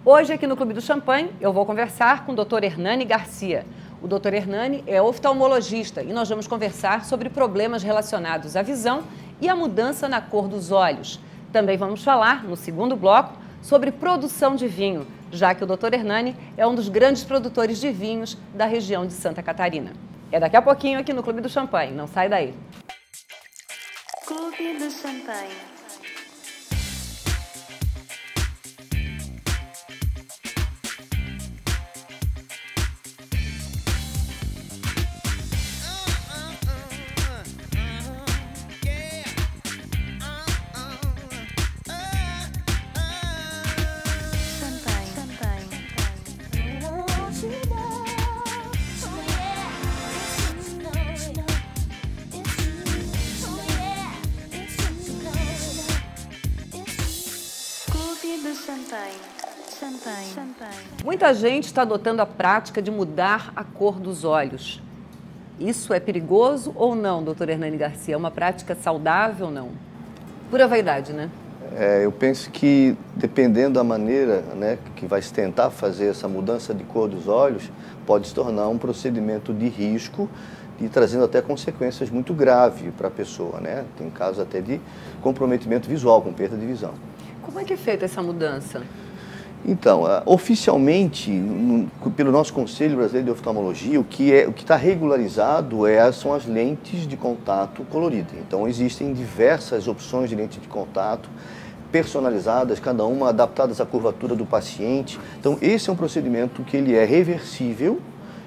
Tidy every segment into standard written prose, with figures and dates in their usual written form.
Hoje, aqui no Clube do Champanhe, eu vou conversar com o Dr. Hernani Garcia. O Dr. Hernani é oftalmologista e nós vamos conversar sobre problemas relacionados à visão e a mudança na cor dos olhos. Também vamos falar, no segundo bloco, sobre produção de vinho, já que o Dr. Hernani é um dos grandes produtores de vinhos da região de Santa Catarina. É daqui a pouquinho aqui no Clube do Champanhe, não sai daí. Clube do Champanhe. Muita gente está adotando a prática de mudar a cor dos olhos. Isso é perigoso ou não, doutor Hernani Garcia? É uma prática saudável ou não? Pura vaidade, né? Eu penso que, dependendo da maneira, né, que vai se tentar fazer essa mudança de cor dos olhos, pode se tornar um procedimento de risco e trazendo até consequências muito graves para a pessoa, né? Tem casos até de comprometimento visual, com perda de visão. Como é que é feita essa mudança? Então, oficialmente, pelo nosso Conselho Brasileiro de Oftalmologia, o que está regularizado são as lentes de contato coloridas. Então, existem diversas opções de lente de contato personalizadas, cada uma adaptadas à curvatura do paciente. Então, esse é um procedimento que ele é reversível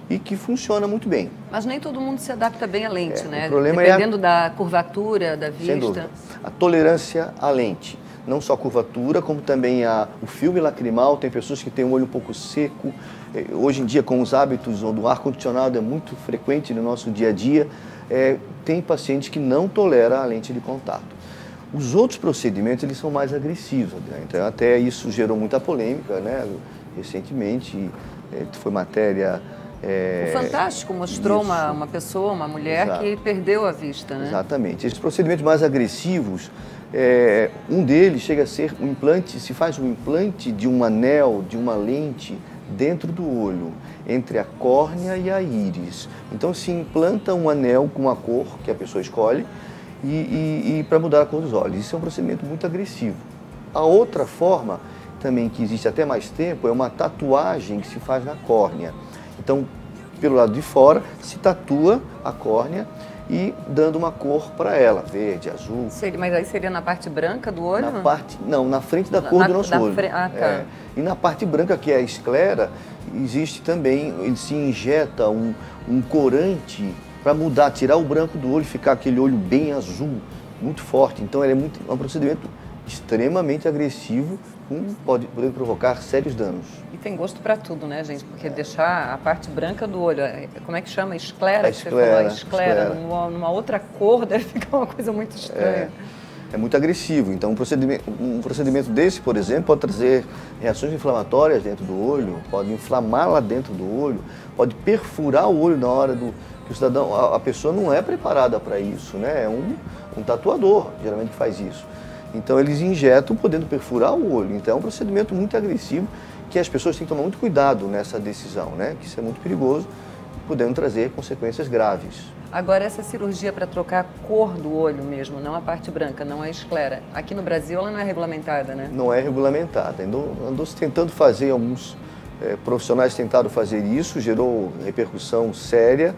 e que funciona muito bem. Mas nem todo mundo se adapta bem à lente, né? O problema dependendo da curvatura, da vista. Sem dúvida. A tolerância à lente. Não só a curvatura, como também o filme lacrimal. Tem pessoas que têm o olho um pouco seco. Hoje em dia, com os hábitos do ar-condicionado, é muito frequente no nosso dia a dia. Tem pacientes que não toleram a lente de contato. Os outros procedimentos, eles são mais agressivos, né? Então, até isso gerou muita polêmica, né? Recentemente, foi matéria... O Fantástico mostrou uma pessoa, uma mulher, exato, que perdeu a vista, né? Exatamente. Esses procedimentos mais agressivos, um deles chega a ser um implante, se faz um implante de um anel, de uma lente dentro do olho, entre a córnea e a íris. Então se implanta um anel com a cor que a pessoa escolhe e para mudar a cor dos olhos. Isso é um procedimento muito agressivo. A outra forma, também que existe até mais tempo, é uma tatuagem que se faz na córnea. Então, pelo lado de fora, se tatua a córnea e dando uma cor para ela, verde, azul. Mas aí seria na parte branca do olho? Na frente da cor do nosso olho. Ah, tá. E na parte branca, que é a esclera, existe também, ele se injeta um corante para mudar, tirar o branco do olho e ficar aquele olho bem azul, muito forte. Então, ele é um procedimento extremamente agressivo, pode provocar sérios danos. E tem gosto para tudo, né, gente? Porque deixar a parte branca do olho, como é que chama? Esclera? A esclera, que você falou? Esclera. Numa outra cor deve ficar uma coisa muito estranha. É muito agressivo. Então, um procedimento desse, por exemplo, pode trazer reações inflamatórias dentro do olho, pode inflamar lá dentro do olho, pode perfurar o olho na hora que o cidadão, a pessoa não é preparada para isso, né? É um tatuador, geralmente, que faz isso. Então, eles injetam podendo perfurar o olho. Então, é um procedimento muito agressivo que as pessoas têm que tomar muito cuidado nessa decisão, né? Que isso é muito perigoso, podendo trazer consequências graves. Agora, essa cirurgia para trocar a cor do olho mesmo, não a parte branca, não a esclera, aqui no Brasil ela não é regulamentada, né? Não é regulamentada. Andou se tentando fazer, alguns profissionais tentaram fazer isso, gerou repercussão séria.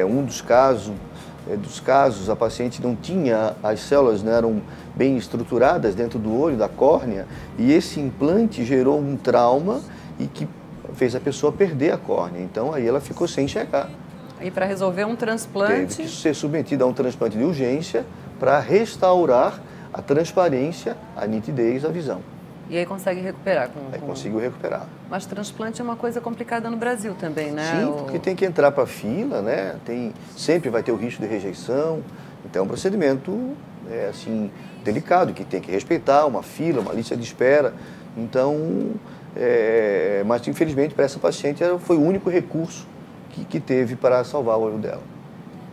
Um dos casos, a paciente não tinha, as células não eram bem estruturadas dentro do olho, da córnea, e esse implante gerou um trauma e que fez a pessoa perder a córnea. Então, aí ela ficou sem enxergar. E para resolver um transplante... Teve que ser submetida a um transplante de urgência para restaurar a transparência, a nitidez, a visão. E aí consegue recuperar? Conseguiu recuperar. Mas transplante é uma coisa complicada no Brasil também, né? Sim, porque tem que entrar para a fila, né? Sempre vai ter o risco de rejeição. Então é um procedimento assim, delicado, que tem que respeitar uma fila, uma lista de espera. Então, mas infelizmente para essa paciente foi o único recurso que teve para salvar o olho dela.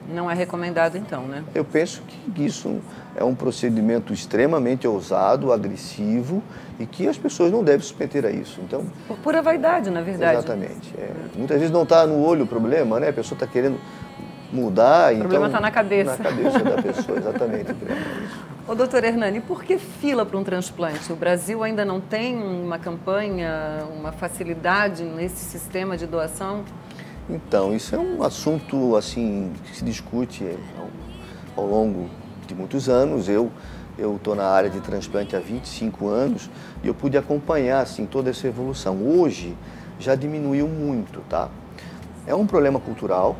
Não é recomendado então, né? Eu penso que isso é um procedimento extremamente ousado, agressivo e que as pessoas não devem submeter a isso. Então, por pura vaidade, na verdade. Exatamente. Muitas vezes não está no olho o problema, né? A pessoa está querendo mudar. O problema está na cabeça. Na cabeça da pessoa, exatamente. Ô, doutor Hernani, por que fila para um transplante? O Brasil ainda não tem uma campanha, uma facilidade nesse sistema de doação? Então, isso é um assunto assim que se discute ao longo de muitos anos. Eu estou na área de transplante há 25 anos e eu pude acompanhar assim, toda essa evolução. Hoje já diminuiu muito, tá? É um problema cultural,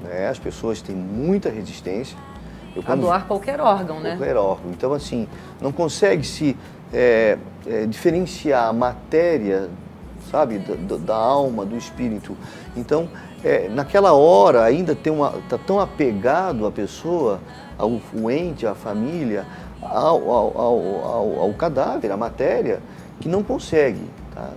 né? As pessoas têm muita resistência. A doar qualquer órgão, né? Qualquer órgão. Então, assim, não consegue se diferenciar a matéria, sabe, da alma, do espírito. Então, naquela hora ainda está tão apegado a pessoa, ao ente, à família, ao cadáver, à matéria, que não consegue. Tá?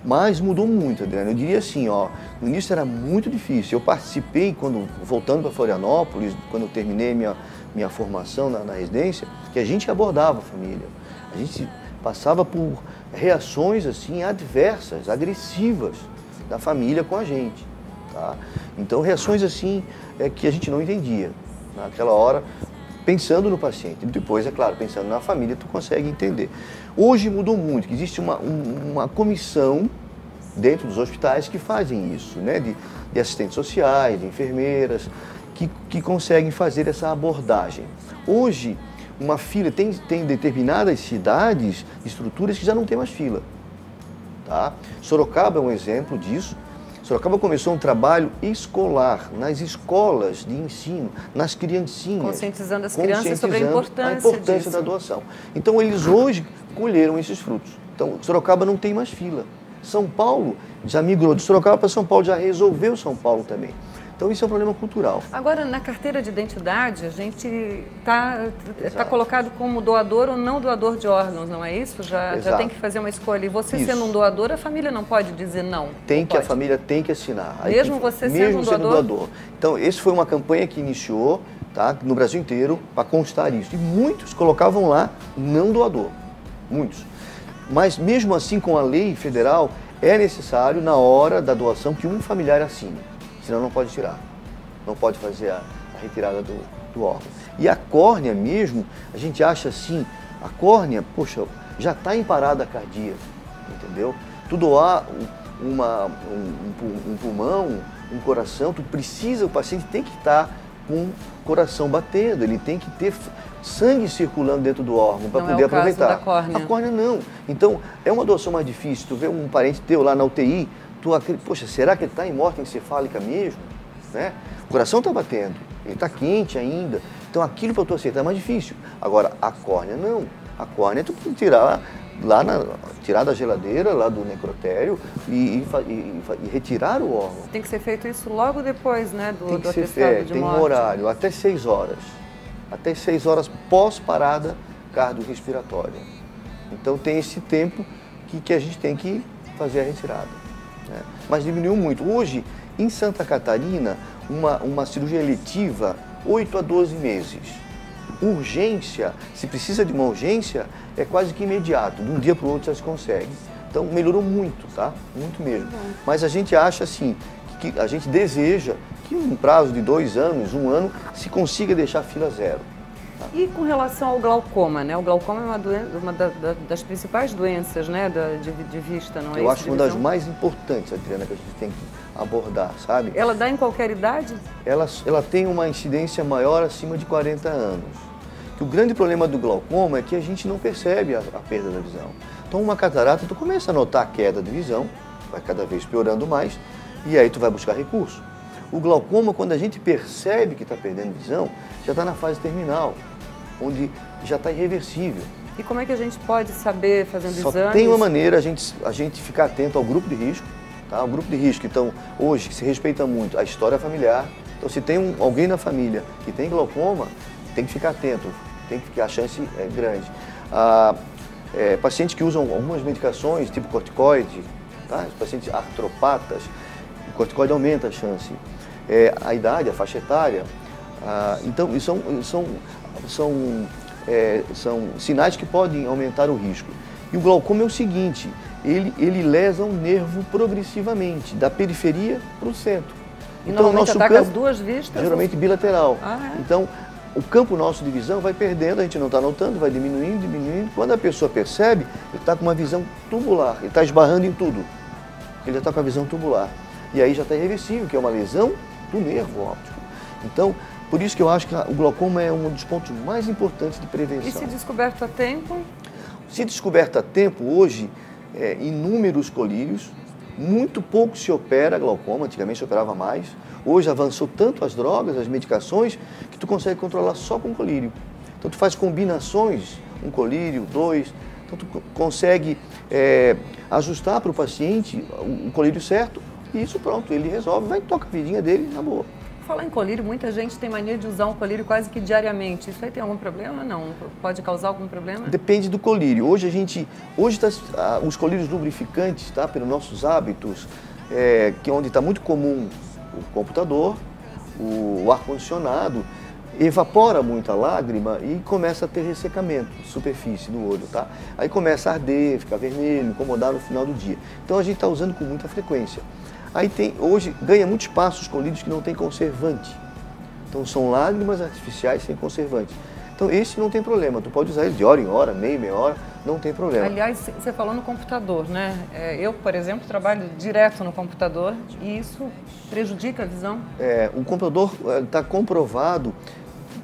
Mas mudou muito, Adriano. Eu diria assim, ó, no início era muito difícil. Eu participei, voltando para Florianópolis, quando eu terminei minha formação na residência, que a gente abordava a família. A gente passava por reações assim adversas, agressivas da família com a gente. Tá? Então, reações assim que a gente não entendia naquela hora, pensando no paciente. Depois, é claro, pensando na família, tu consegue entender. Hoje mudou muito, que existe uma comissão dentro dos hospitais que fazem isso, né? de assistentes sociais, de enfermeiras, que conseguem fazer essa abordagem. Hoje, uma fila, tem determinadas cidades, estruturas que já não tem mais fila. Tá? Sorocaba é um exemplo disso. Sorocaba começou um trabalho escolar, nas escolas de ensino, nas criancinhas. Conscientizando as crianças sobre a importância disso. Da doação. Então, eles hoje colheram esses frutos. Então, Sorocaba não tem mais fila. São Paulo já migrou de Sorocaba para São Paulo, já resolveu São Paulo também. Então, isso é um problema cultural. Agora, na carteira de identidade, a gente tá colocado como doador ou não doador de órgãos, não é isso? Já tem que fazer uma escolha. E você sendo um doador, a família não pode dizer não? A família tem que assinar. Mesmo você sendo um doador? Então, essa foi uma campanha que iniciou, tá, no Brasil inteiro, para constar isso. E muitos colocavam lá não doador. Muitos. Mas, mesmo assim, com a lei federal, é necessário, na hora da doação, que um familiar assine. Senão não pode tirar, não pode fazer a retirada do órgão. E a córnea mesmo, a gente acha assim, a córnea, poxa, já está em parada cardíaca, entendeu? Tu doar um pulmão, um coração, o paciente tem que estar com o coração batendo, ele tem que ter sangue circulando dentro do órgão para poder aproveitar. Da córnea. A córnea não. Então, é uma doação mais difícil. Tu vê um parente teu lá na UTI, poxa, será que ele está em morte encefálica mesmo? Né? O coração está batendo, ele está quente ainda. Então aquilo para tu aceitar é mais difícil. Agora, a córnea não. A córnea tu tem que tirar tirar da geladeira, lá do necrotério e retirar o órgão. Tem que ser feito isso logo depois, né, do atestado de morte. Tem um horário, até 6 horas. Até 6 horas pós-parada cardiorrespiratória. Então tem esse tempo que a gente tem que fazer a retirada. Né? Mas diminuiu muito. Hoje, em Santa Catarina, uma cirurgia eletiva, 8 a 12 meses. Urgência, se precisa de uma urgência, é quase que imediato. De um dia para o outro já se consegue. Então, melhorou muito, tá? Muito mesmo. Mas a gente acha assim, que a gente deseja que em um prazo de 2 anos, 1 ano, se consiga deixar a fila zero. E com relação ao glaucoma, né? O glaucoma é uma das principais doenças, né, de vista, não é isso? Eu acho uma das mais importantes, Adriana, que a gente tem que abordar, sabe? Ela dá em qualquer idade? Ela tem uma incidência maior acima de 40 anos. Que o grande problema do glaucoma é que a gente não percebe a perda da visão. Então, uma catarata, tu começa a notar a queda de visão, vai cada vez piorando mais, e aí tu vai buscar recurso. O glaucoma, quando a gente percebe que está perdendo visão, já está na fase terminal, onde já está irreversível. E como é que a gente pode saber, fazendo exames? Só tem uma maneira, a gente ficar atento ao grupo de risco. Tá? O grupo de risco, então, hoje, se respeita muito a história familiar. Então, se tem alguém na família que tem glaucoma, tem que ficar atento, a chance é grande. Pacientes que usam algumas medicações, tipo corticoide, tá? Os pacientes artropatas, o corticoide aumenta a chance. A idade, a faixa etária, Então, são sinais que podem aumentar o risco. E o glaucoma é o seguinte, ele lesa o nervo progressivamente, da periferia para o centro. E então, normalmente ataca as duas vistas? Geralmente bilateral. É? Então, o campo nosso de visão vai perdendo, a gente não está notando, vai diminuindo, diminuindo. Quando a pessoa percebe, ele está com uma visão tubular, ele está esbarrando em tudo. Ele já está com a visão tubular. E aí já está irreversível, que é uma lesão do nervo óptico. Então, por isso que eu acho que o glaucoma é um dos pontos mais importantes de prevenção. E se descoberto a tempo? Se descoberto a tempo, hoje, inúmeros colírios, muito pouco se opera glaucoma, antigamente se operava mais. Hoje avançou tanto as drogas, as medicações, que tu consegue controlar só com colírio. Então tu faz combinações, um colírio, dois, então tu consegue ajustar para o paciente o colírio certo e isso pronto, ele resolve, vai e toca a vidinha dele na boa. Falar em colírio, muita gente tem mania de usar um colírio quase que diariamente. Isso aí tem algum problema? Não? Pode causar algum problema? Depende do colírio. Hoje os colírios lubrificantes, tá, pelos nossos hábitos, que é onde está muito comum o computador, o ar-condicionado, evapora muito a lágrima e começa a ter ressecamento de superfície do olho, tá? Aí começa a arder, ficar vermelho, incomodar no final do dia. Então a gente está usando com muita frequência. Aí hoje ganha muito espaço os colírios que não tem conservante. Então são lágrimas artificiais sem conservante. Então esse não tem problema, tu pode usar ele de hora em hora, meia hora, não tem problema. Aliás, você falou no computador, né? Eu, por exemplo, trabalho direto no computador e isso prejudica a visão? O computador está comprovado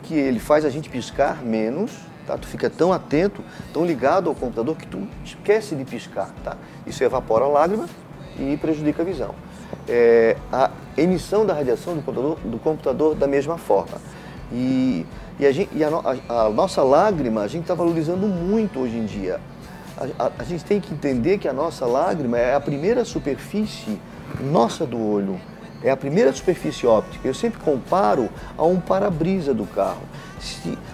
que ele faz a gente piscar menos, tá? Tu fica tão atento, tão ligado ao computador que tu esquece de piscar, tá? Isso evapora a lágrima e prejudica a visão. A emissão da radiação do computador da mesma forma. E a nossa lágrima, a gente está valorizando muito hoje em dia. A gente tem que entender que a nossa lágrima é a primeira superfície nossa do olho, é a primeira superfície óptica. Eu sempre comparo a um para-brisa do carro.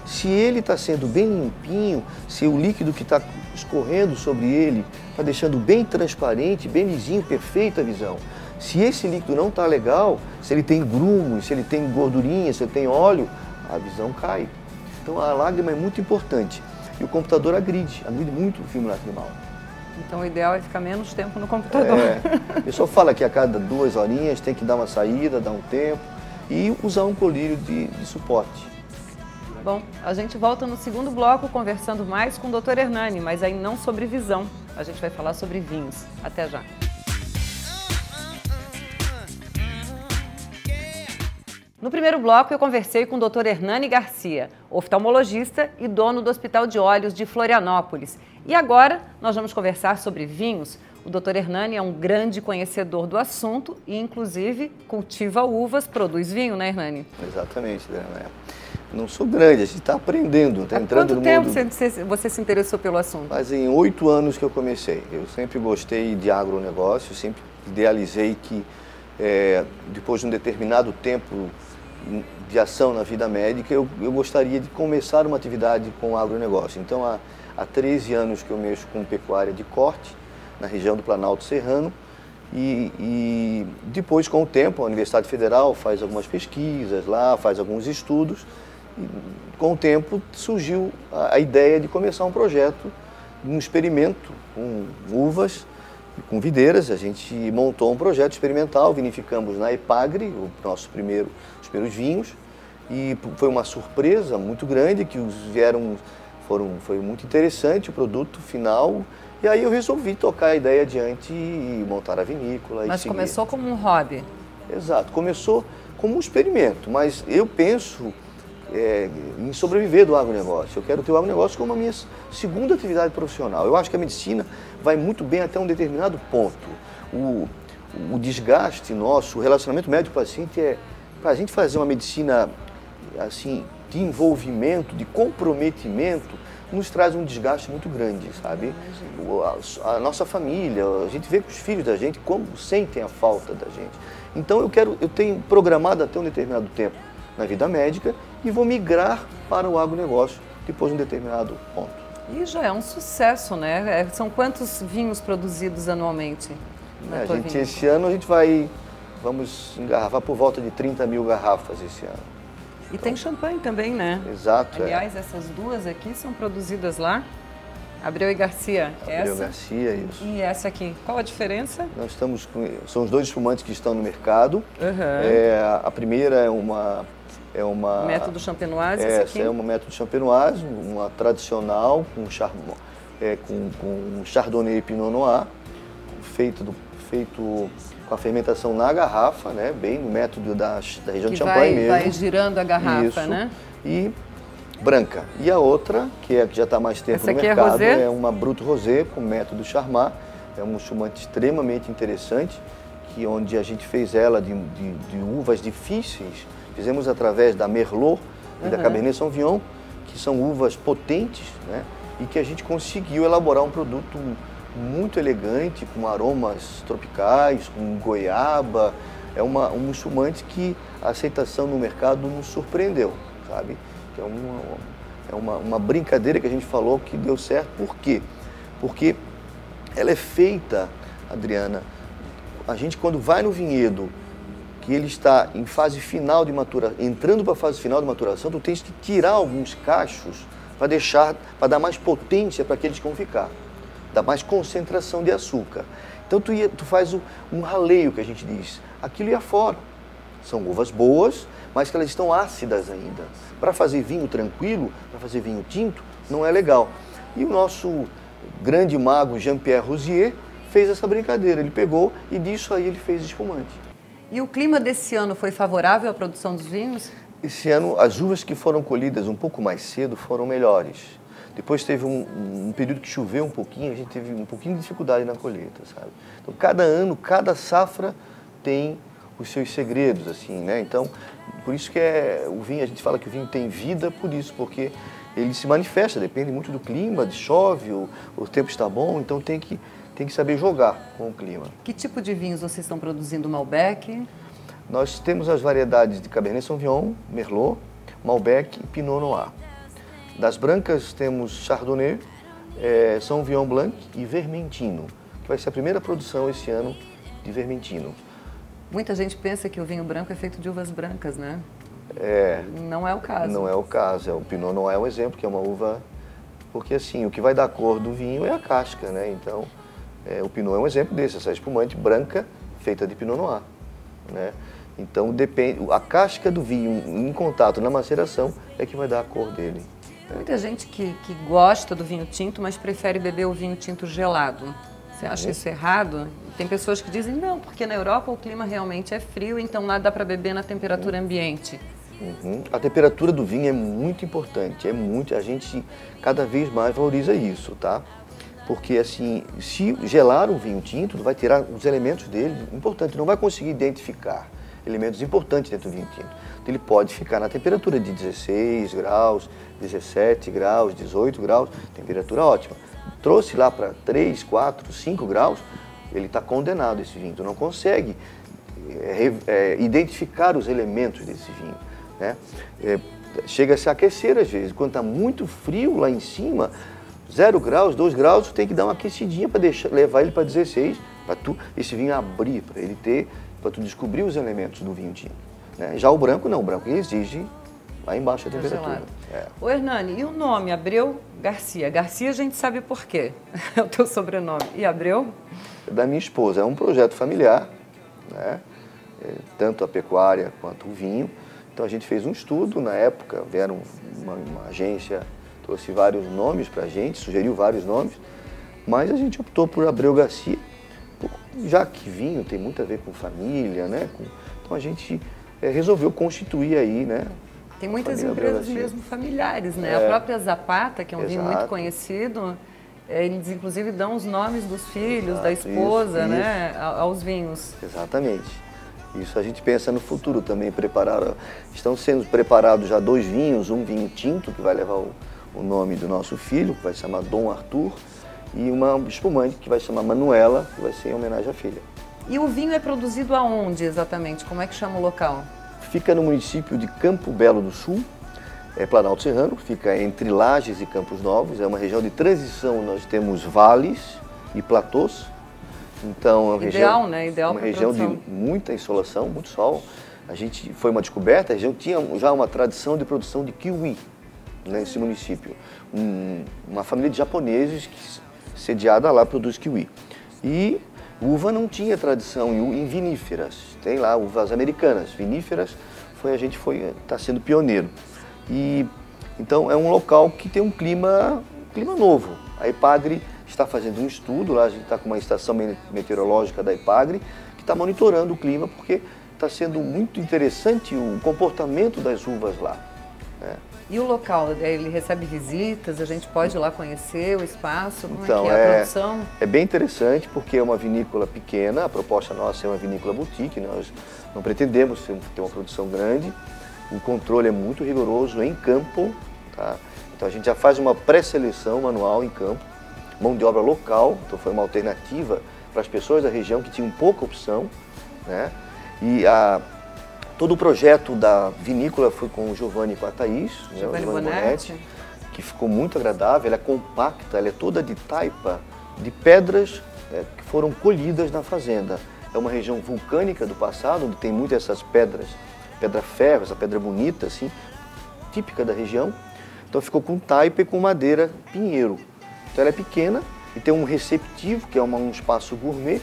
Se ele está sendo bem limpinho, se o líquido que está escorrendo sobre ele está deixando bem transparente, bem lisinho, perfeita a visão. Se esse líquido não está legal, se ele tem grumos, se ele tem gordurinha, se ele tem óleo, a visão cai. Então a lágrima é muito importante. E o computador agride muito o filme lacrimal. Então o ideal é ficar menos tempo no computador. O pessoal fala que a cada 2 horinhas tem que dar uma saída, dar um tempo e usar um colírio de suporte. Bom, a gente volta no segundo bloco conversando mais com o Dr. Hernani, mas aí não sobre visão. A gente vai falar sobre vinhos. Até já. No primeiro bloco, eu conversei com o Dr. Hernani Garcia, oftalmologista e dono do Hospital de Olhos de Florianópolis. E agora, nós vamos conversar sobre vinhos. O Dr. Hernani é um grande conhecedor do assunto e, inclusive, cultiva uvas, produz vinho, né, Hernani? Exatamente, Adriana. Não sou grande, a gente está aprendendo, está entrando no mundo. Há quanto tempo você se interessou pelo assunto? Fazem 8 anos que eu comecei. Eu sempre gostei de agronegócio, sempre idealizei que, depois de um determinado tempo de ação na vida médica, eu gostaria de começar uma atividade com agronegócio. Então, há 13 anos que eu mexo com pecuária de corte, na região do Planalto Serrano, e depois, com o tempo, a Universidade Federal faz algumas pesquisas lá, faz alguns estudos, e com o tempo surgiu a ideia de começar um projeto, um experimento com uvas, com videiras. A gente montou um projeto experimental, vinificamos na Epagre, os primeiros vinhos, e foi uma surpresa muito grande, que foi muito interessante o produto final, e aí eu resolvi tocar a ideia adiante e montar a vinícola. Mas começou como um hobby? Exato, começou como um experimento, mas eu penso em sobreviver do agronegócio. Eu quero ter o agronegócio como a minha segunda atividade profissional. Eu acho que a medicina vai muito bem até um determinado ponto. O desgaste nosso, o relacionamento médico-paciente para a gente fazer uma medicina assim, de envolvimento, de comprometimento, nos traz um desgaste muito grande, sabe? A nossa família, a gente vê que os filhos da gente como sentem a falta da gente. Então eu tenho programado até um determinado tempo na vida médica e vou migrar para o agronegócio depois de um determinado ponto. E já é um sucesso, né? São quantos vinhos produzidos anualmente? Esse ano vamos engarrafar por volta de 30 mil garrafas esse ano. E tem champanhe também, né? Exato. Aliás, essas duas aqui são produzidas lá. Abreu e Garcia. Abreu e Garcia, isso. E essa aqui, qual a diferença? Nós estamos com... São os dois espumantes que estão no mercado. A primeira é uma método champenoise. Essa é uma método champenoise, uma tradicional com chardonnay e pinot noir, feito com a fermentação na garrafa, né? Bem no método da região de Champagne mesmo. Vai girando a garrafa, isso, né? E branca. E a outra, que já está mais tempo no mercado, é uma Brut Rosé com método Charmat. É um espumante extremamente interessante, onde a gente fez ela de uvas difíceis. Fizemos através da Merlot e da Cabernet Sauvignon, que são uvas potentes, né? E que a gente conseguiu elaborar um produto muito elegante, com aromas tropicais, com goiaba. É um espumante que a aceitação no mercado nos surpreendeu, sabe? É uma brincadeira que a gente falou que deu certo. Por quê? Porque ela é feita, Adriana, a gente quando vai no vinhedo, que ele está em fase final de maturação, entrando para a fase final de maturação, tu tens que tirar alguns cachos para dar mais potência para aqueles que vão ficar, dar mais concentração de açúcar. Então tu faz um raleio, que a gente diz, aquilo ia fora. São uvas boas, mas que elas estão ácidas ainda. Para fazer vinho tranquilo, para fazer vinho tinto, não é legal. E o nosso grande mago Jean-Pierre Rosier fez essa brincadeira. Ele pegou e disso aí ele fez espumante. E o clima desse ano foi favorável à produção dos vinhos? Esse ano, as uvas que foram colhidas um pouco mais cedo foram melhores. Depois teve um período que choveu um pouquinho, a gente teve um pouquinho de dificuldade na colheita, sabe? Então, cada ano, cada safra tem os seus segredos, assim, né? Então, por isso que o vinho, a gente fala que o vinho tem vida por isso, porque ele se manifesta, depende muito do clima, chove, o tempo está bom, então tem que saber jogar com o clima. Que tipo de vinhos vocês estão produzindo? Malbec? Nós temos as variedades de Cabernet Sauvignon, Merlot, Malbec e Pinot Noir. Das brancas temos Chardonnay, Sauvignon Blanc e Vermentino, que vai ser a primeira produção esse ano de Vermentino. Muita gente pensa que o vinho branco é feito de uvas brancas, né? Não é o caso. Não é o caso. O Pinot Noir é um exemplo, que é uma uva... Porque assim, o que vai dar cor do vinho é a casca, né? Então, o Pinot é um exemplo desse, essa espumante branca feita de Pinot Noir, né? Então, depende, a casca do vinho em contato na maceração é que vai dar a cor dele. Tem muita gente que gosta do vinho tinto, mas prefere beber o vinho tinto gelado. Você acha isso errado? Tem pessoas que dizem, não, porque na Europa o clima realmente é frio, então lá dá para beber na temperatura ambiente. A temperatura do vinho é muito importante, a gente cada vez mais valoriza isso, tá? Porque assim, se gelar um vinho tinto, tu vai tirar os elementos dele, importante, não vai conseguir identificar elementos importantes dentro do vinho tinto. Então, ele pode ficar na temperatura de 16 graus, 17 graus, 18 graus, temperatura ótima. Trouxe lá para 3, 4, 5 graus, ele está condenado esse vinho. Tu não consegue identificar os elementos desse vinho, né? Chega a se aquecer às vezes. Quando está muito frio lá em cima, 0 graus, 2 graus, tu tem que dar uma aquecidinha para levar ele para 16, para esse vinho abrir, para ele ter, para tu descobrir os elementos do vinho tinto, né? Já o branco não, o branco exige lá embaixo a temperatura. Ô Hernani, e o nome Abreu Garcia? Garcia a gente sabe por quê, é o teu sobrenome. E Abreu? É da minha esposa, é um projeto familiar, né? Tanto a pecuária quanto o vinho. Então a gente fez um estudo na época, vieram uma agência, trouxe vários nomes para a gente, sugeriu vários nomes, mas a gente optou por Abreu Garcia, já que vinho tem muito a ver com família, né? Então a gente resolveu constituir aí, né? Tem muitas empresas mesmo familiares, né? A própria Zapata, que é um vinho muito conhecido, eles inclusive dão os nomes dos filhos, da esposa, né? Aos vinhos. Exatamente. Isso a gente pensa no futuro também, estão sendo preparados já 2 vinhos, um vinho tinto, que vai levar o nome do nosso filho, que vai se chamar Dom Arthur, e uma espumante que vai se chamar Manuela, que vai ser em homenagem à filha. E o vinho é produzido aonde exatamente? Como é que chama o local? Fica no município de Campo Belo do Sul, Planalto Serrano, fica entre Lages e Campos Novos, é uma região de transição, nós temos vales e platôs. Então, é uma região, né? Ideal uma região de muita insolação, muito sol. foi uma descoberta, a região tinha já uma tradição de produção de kiwi nesse município. Uma família de japoneses que, sediada lá, produz kiwi. E uva não tinha tradição em viníferas, tem lá uvas americanas, viníferas, a gente está sendo pioneiro. E então é um local que tem um clima novo. A EPAGRE está fazendo um estudo, lá a gente está com uma estação meteorológica da EPAGRE, que está monitorando o clima, porque está sendo muito interessante o comportamento das uvas lá, né? E o local, ele recebe visitas, a gente pode ir lá conhecer o espaço, como então, é que é a produção? É bem interessante porque é uma vinícola pequena, a proposta nossa é uma vinícola boutique, nós não pretendemos ter uma produção grande, o controle é muito rigoroso em campo, tá? Então a gente já faz uma pré-seleção manual em campo, mão de obra local, então foi uma alternativa para as pessoas da região que tinham pouca opção, né? E todo o projeto da vinícola foi com o Giovanni e com a Thaís, Giovanni Bonetti, que ficou muito agradável. Ela é compacta, ela é toda de taipa, de pedras que foram colhidas na fazenda. É uma região vulcânica do passado, onde tem muitas essas pedras, pedra-ferro, essa pedra bonita, assim, típica da região. Então ficou com taipa e com madeira pinheiro. Então ela é pequena e tem um receptivo, que é um espaço gourmet,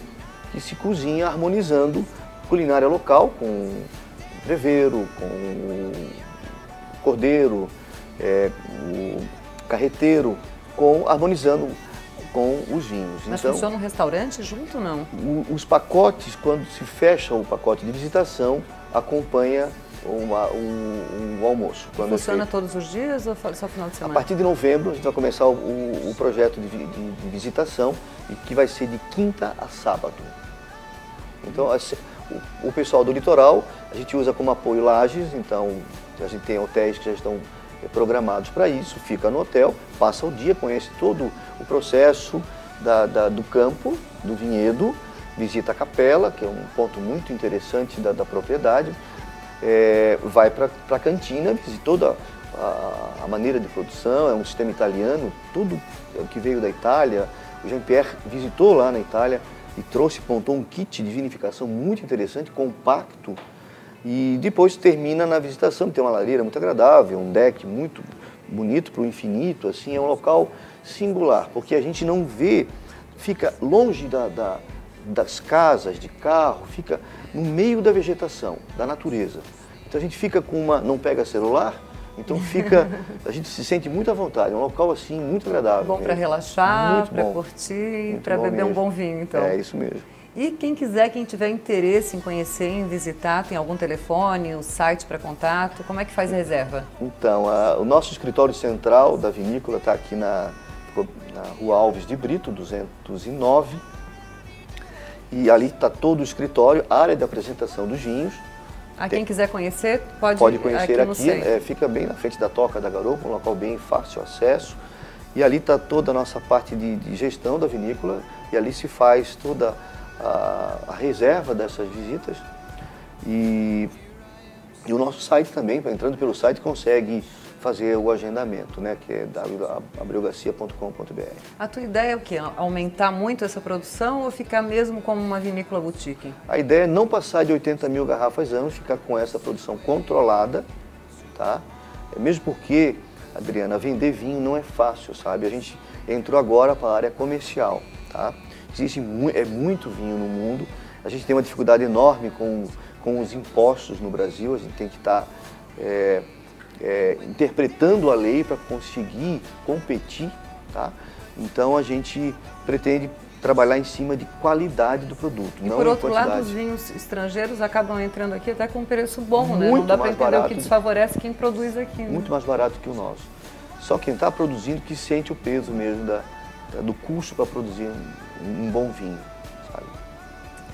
que se cozinha harmonizando culinária local, com entrevero, com o cordeiro, o carreteiro, harmonizando com os vinhos. Mas então, funciona um restaurante junto ou não? Os pacotes, quando se fecha o pacote de visitação, acompanha um almoço. Funciona todos os dias ou só final de semana? A partir de novembro a gente vai começar o projeto de visitação, que vai ser de quinta a sábado. Então o pessoal do litoral a gente usa como apoio Lages, então a gente tem hotéis que já estão programados para isso, fica no hotel, passa o dia, conhece todo o processo do campo, do vinhedo, visita a capela, que é um ponto muito interessante da propriedade, vai para a cantina, visita toda a maneira de produção, é um sistema italiano, tudo que veio da Itália. O Jean-Pierre visitou lá na Itália e montou um kit de vinificação muito interessante, compacto, e depois termina na visitação, que tem uma lareira muito agradável, um deck muito bonito para o infinito, assim, é um local singular, porque a gente não vê, fica longe das casas, de carro, fica no meio da vegetação, da natureza. Então a gente fica não pega celular, então a gente se sente muito à vontade, é um local assim muito agradável. Bom para relaxar, para curtir, para beber um bom vinho, então. É isso mesmo. E quem tiver interesse em conhecer, em visitar, tem algum telefone, o site para contato, como é que faz a reserva? Então, o nosso escritório central da vinícola está aqui na Rua Alves de Brito, 209, e ali está todo o escritório, a área de apresentação dos vinhos. Quem quiser conhecer, pode conhecer aqui, fica bem na frente da Toca da Garopa, um local bem fácil acesso. E ali está toda a nossa parte de gestão da vinícola, e ali se faz toda a reserva dessas visitas. E o nosso site também, entrando pelo site, consegue fazer o agendamento, né, que é www.abreugarcia.com.br. A tua ideia é o quê? Aumentar muito essa produção ou ficar mesmo como uma vinícola boutique? A ideia é não passar de 80 mil garrafas anos, ficar com essa produção controlada, tá? Mesmo porque, Adriana, vender vinho não é fácil, sabe? A gente entrou agora para a área comercial, tá? Existe muito vinho no mundo, a gente tem uma dificuldade enorme com os impostos no Brasil, a gente tem que estar interpretando a lei para conseguir competir, tá? Então a gente pretende trabalhar em cima de qualidade do produto, e não por em outro quantidade. lado, os vinhos estrangeiros acabam entrando aqui até com um preço bom, né? Muito Não dá para mais entender barato o que desfavorece quem produz aqui, né? Muito mais barato que o nosso. Só quem está produzindo que sente o peso mesmo do custo para produzir um bom vinho, sabe?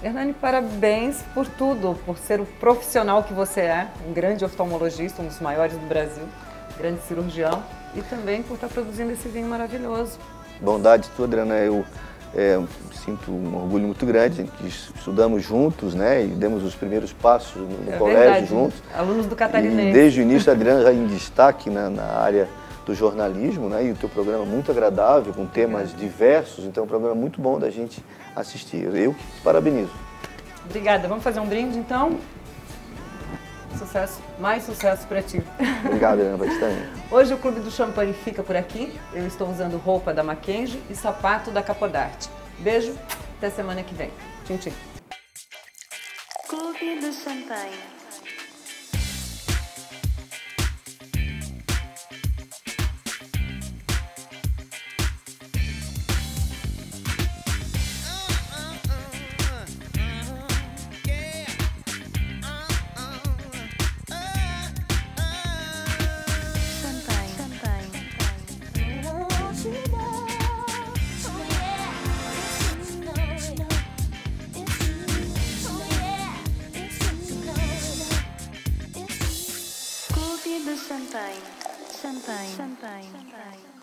Hernani, parabéns por tudo, por ser o profissional que você é, um grande oftalmologista, um dos maiores do Brasil, grande cirurgião, e também por estar produzindo esse vinho maravilhoso. Bondade tua, Adriana, eu sinto um orgulho muito grande, que estudamos juntos, né, e demos os primeiros passos no colégio verdade, juntos. Alunos do Catarinense. E desde o início a Adriana já em destaque na área do jornalismo, né, e o teu programa é muito agradável, com temas diversos, então é um programa muito bom da gente assistir. Eu que te parabenizo. Obrigada. Vamos fazer um brinde, então? Sucesso, mais sucesso para ti. Obrigado, Helena, para ti também. Hoje o Clube do Champanhe fica por aqui. Eu estou usando roupa da Mackenzie e sapato da Capodarte. Beijo, até semana que vem. Tchim, tchim. Clube do Champanhe. Champanhe.